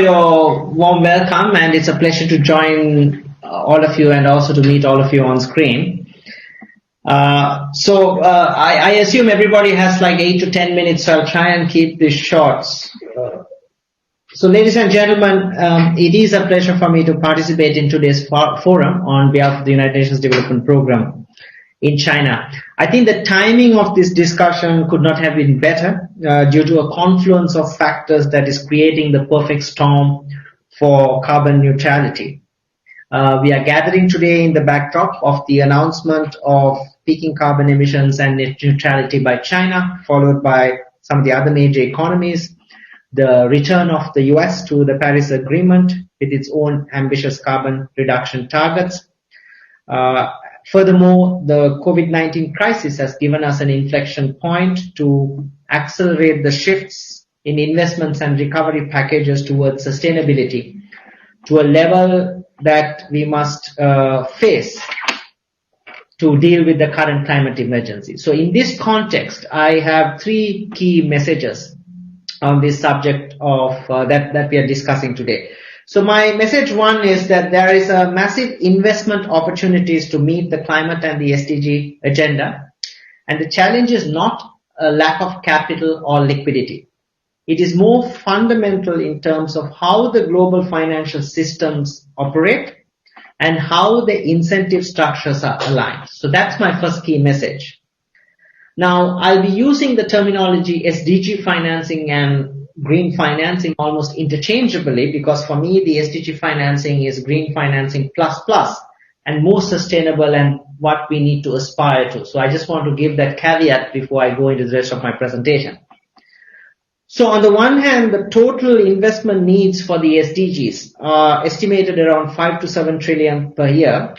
Your warm welcome, and it's a pleasure to join all of you and also to meet all of you on screen. I assume everybody has like 8 to 10 minutes, so I'll try and keep this short. Ladies and gentlemen, it is a pleasure for me to participate in today's forum on behalf of the United Nations Development Programme in China. I think the timing of this discussion could not have been better due to a confluence of factors that is creating the perfect storm for carbon neutrality. We are gathering today in the backdrop of the announcement of peaking carbon emissions and net neutrality by China, followed by some of the other major economies, the return of the US to the Paris Agreement with its own ambitious carbon reduction targets. Furthermore, the COVID-19 crisis has given us an inflection point to accelerate the shifts in investments and recovery packages towards sustainability to a level that we must face to deal with the current climate emergency. So in this context, I have three key messages on this subject of that we are discussing today. So my message one is that there is a massive investment opportunities to meet the climate and the SDG agenda. And the challenge is not a lack of capital or liquidity. It is more fundamental in terms of how the global financial systems operate and how the incentive structures are aligned. So that's my first key message. Now, I'll be using the terminology SDG financing and green financing almost interchangeably because for me, the SDG financing is green financing plus and more sustainable and what we need to aspire to. So I just want to give that caveat before I go into the rest of my presentation. So on the one hand, the total investment needs for the SDGs are estimated around 5 to 7 trillion per year,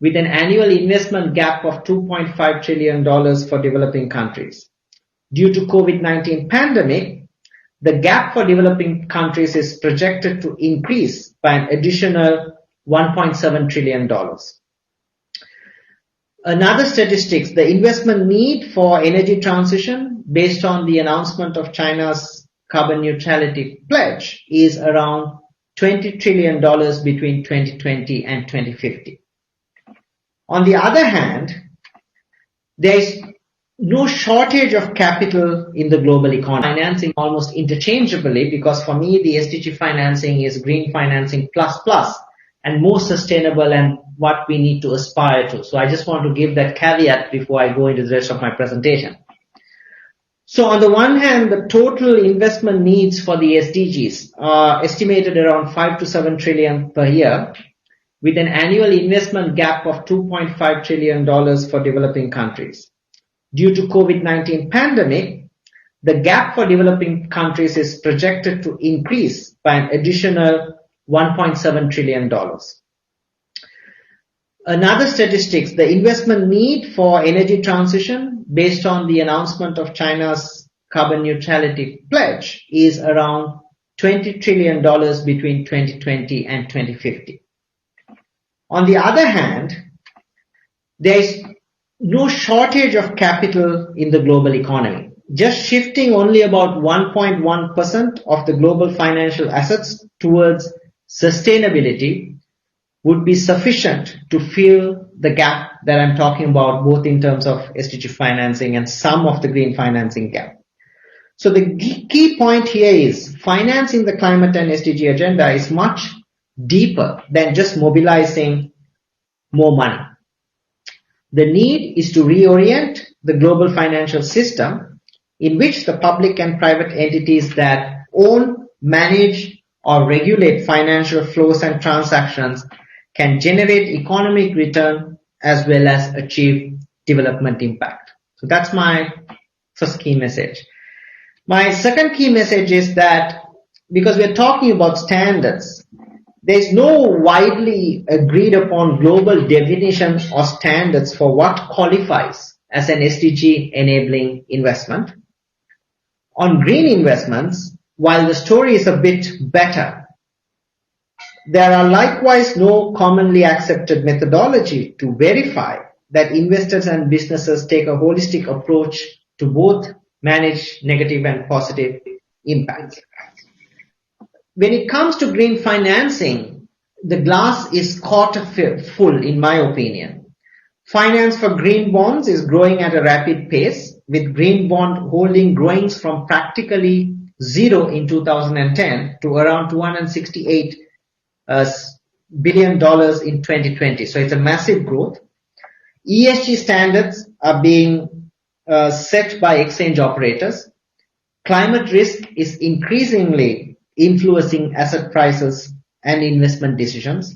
with an annual investment gap of $2.5 trillion for developing countries. Due to COVID-19 pandemic, the gap for developing countries is projected to increase by an additional $1.7 trillion. Another statistics, the investment need for energy transition based on the announcement of China's carbon neutrality pledge is around $20 trillion between 2020 and 2050. On the other hand, there is no shortage of capital in the global economy. Financing almost interchangeably because for me, the SDG financing is green financing plus and more sustainable and what we need to aspire to. So I just want to give that caveat before I go into the rest of my presentation. So on the one hand, the total investment needs for the SDGs are estimated around 5 to 7 trillion per year, with an annual investment gap of $2.5 trillion for developing countries. Due to COVID-19 pandemic, the gap for developing countries is projected to increase by an additional $1.7 trillion. Another statistics, the investment need for energy transition based on the announcement of China's carbon neutrality pledge is around $20 trillion between 2020 and 2050. On the other hand, there is no shortage of capital in the global economy. Just shifting only about 1.1% of the global financial assets towards sustainability would be sufficient to fill the gap that I'm talking about, both in terms of SDG financing and some of the green financing gap. So the key point here is financing the climate and SDG agenda is much deeper than just mobilizing more money. The need is to reorient the global financial system in which the public and private entities that own, manage, or regulate financial flows and transactions can generate economic return as well as achieve development impact. So that's my first key message. My second key message is that because we're talking about standards, there is no widely agreed upon global definition or standards for what qualifies as an SDG enabling investment. On green investments, while the story is a bit better, there are likewise no commonly accepted methodology to verify that investors and businesses take a holistic approach to both manage negative and positive impacts. when it comes to green financing, the glass is quarter full, in my opinion. Finance for green bonds is growing at a rapid pace, with green bond holding growing from practically zero in 2010 to around $268 billion in 2020. So it's a massive growth. ESG standards are being set by exchange operators. Climate risk is increasingly influencing asset prices and investment decisions.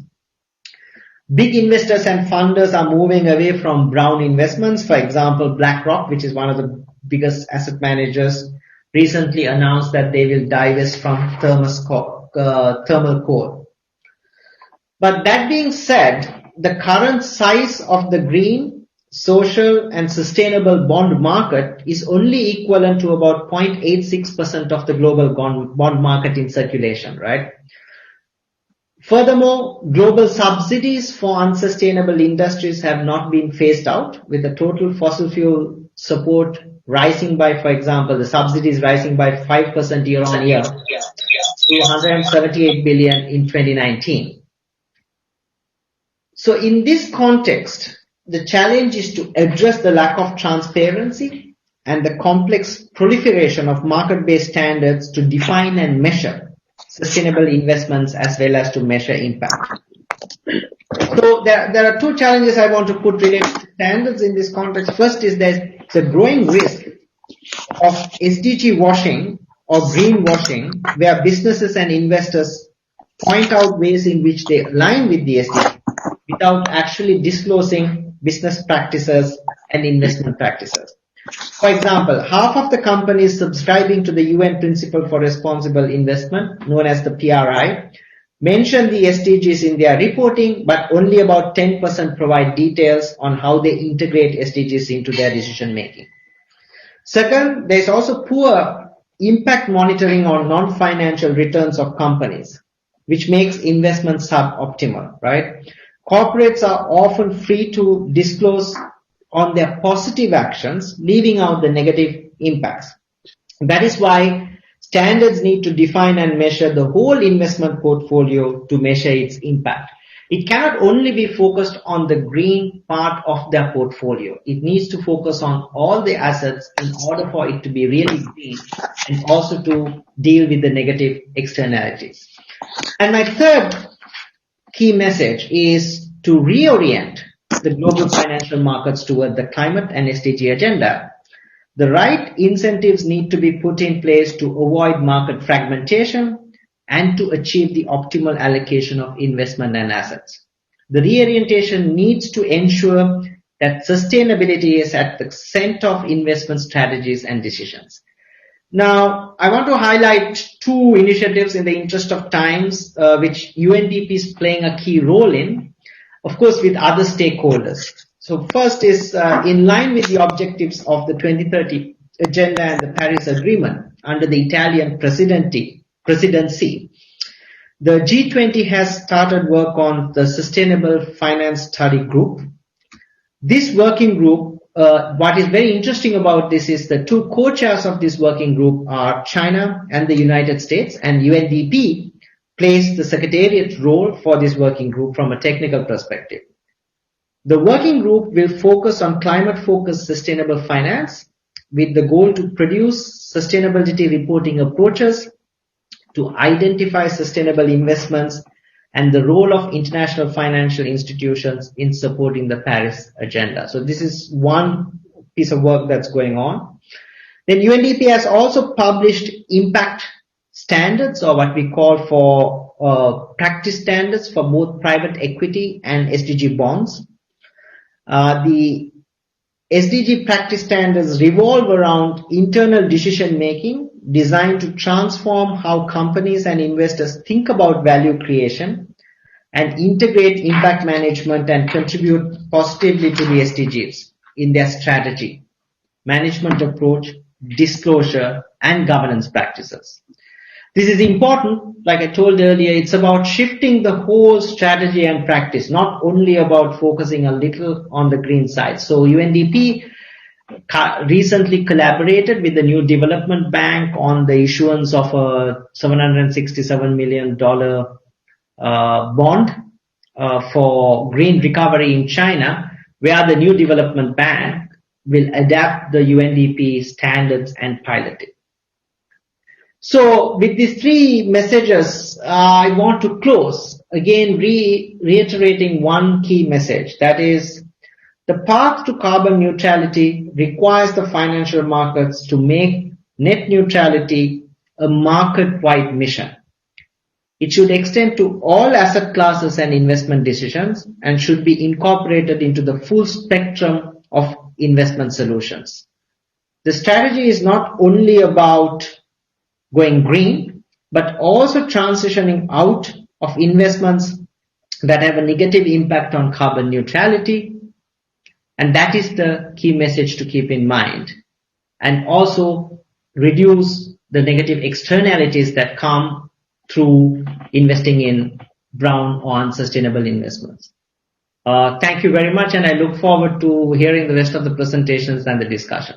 Big investors and funders are moving away from brown investments. For example, BlackRock, which is one of the biggest asset managers, recently announced that they will divest from thermal coal. But that being said, the current size of the green, social and sustainable bond market is only equivalent to about 0.86% of the global bond market in circulation, right? Furthermore, global subsidies for unsustainable industries have not been phased out, with the total fossil fuel support rising by, for example, the subsidies rising by 5% year on year to $178 billion in 2019. So in this context, the challenge is to address the lack of transparency and the complex proliferation of market-based standards to define and measure sustainable investments as well as to measure impact. So there are two challenges I want to put related to standards in this context. First is there's a growing risk of SDG washing or greenwashing, where businesses and investors point out ways in which they align with the SDG without actually disclosing business practices and investment practices. For example, half of the companies subscribing to the UN Principle for Responsible Investment, known as the PRI, mention the SDGs in their reporting, but only about 10% provide details on how they integrate SDGs into their decision making. Second, there is also poor impact monitoring on non-financial returns of companies, which makes investments suboptimal, right? Corporates are often free to disclose on their positive actions, leaving out the negative impacts. That is why standards need to define and measure the whole investment portfolio to measure its impact. It cannot only be focused on the green part of their portfolio. It needs to focus on all the assets in order for it to be really green and also to deal with the negative externalities. And my third key message is to reorient the global financial markets toward the climate and SDG agenda. The right incentives need to be put in place to avoid market fragmentation and to achieve the optimal allocation of investment and assets. The reorientation needs to ensure that sustainability is at the center of investment strategies and decisions. Now, I want to highlight two initiatives in the interest of times, which UNDP is playing a key role in, of course, with other stakeholders. So first is in line with the objectives of the 2030 Agenda and the Paris Agreement under the Italian presidency. The G20 has started work on the Sustainable Finance Study Group. This working group, what is very interesting about this is the two co-chairs of this working group are China and the United States, and UNDP plays the secretariat role for this working group from a technical perspective. The working group will focus on climate-focused sustainable finance with the goal to produce sustainability reporting approaches, to identify sustainable investments, and the role of international financial institutions in supporting the Paris Agenda. So this is one piece of work that's going on. Then UNDP has also published impact standards, or what we call for practice standards for both private equity and SDG bonds. The SDG practice standards revolve around internal decision making designed to transform how companies and investors think about value creation and integrate impact management and contribute positively to the SDGs in their strategy, management approach, disclosure, and governance practices. This is important. Like I told earlier, it's about shifting the whole strategy and practice, not only about focusing a little on the green side. So UNDP recently collaborated with the New Development Bank on the issuance of a $767 million bond for green recovery in China, where the New Development Bank will adapt the UNDP standards and pilot it. So with these three messages, I want to close again reiterating one key message, that is, the path to carbon neutrality requires the financial markets to make net neutrality a market-wide mission. It should extend to all asset classes and investment decisions and should be incorporated into the full spectrum of investment solutions. The strategy is not only about going green, but also transitioning out of investments that have a negative impact on carbon neutrality. And that is the key message to keep in mind. And also reduce the negative externalities that come through investing in brown or unsustainable investments. Thank you very much, and I look forward to hearing the rest of the presentations and the discussion.